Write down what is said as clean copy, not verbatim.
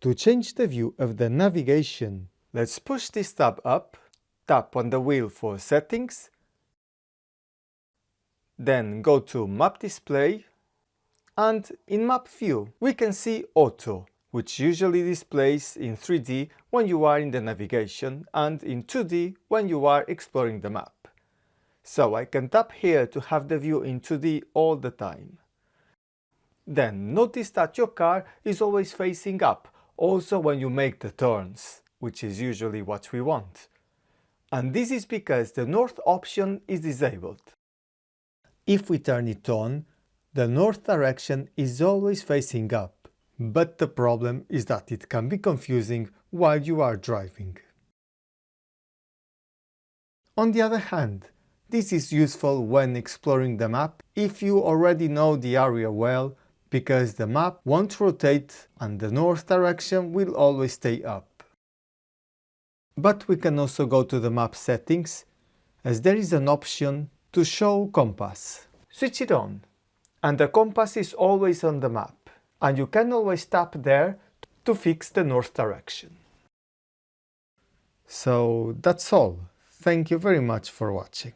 To change the view of the navigation, let's push this tab up, tap on the wheel for settings, then go to Map Display, and in Map View we can see Auto, which usually displays in 3D when you are in the navigation and in 2D when you are exploring the map. So I can tap here to have the view in 2D all the time. Then notice that your car is always facing up, also when you make the turns, which is usually what we want. And this is because the north option is disabled. If we turn it on, the north direction is always facing up, but the problem is that it can be confusing while you are driving. On the other hand, this is useful when exploring the map if you already know the area well, because the map won't rotate and the north direction will always stay up. But we can also go to the map settings, as there is an option to show compass. Switch it on, and the compass is always on the map, and you can always tap there to fix the north direction. So that's all. Thank you very much for watching.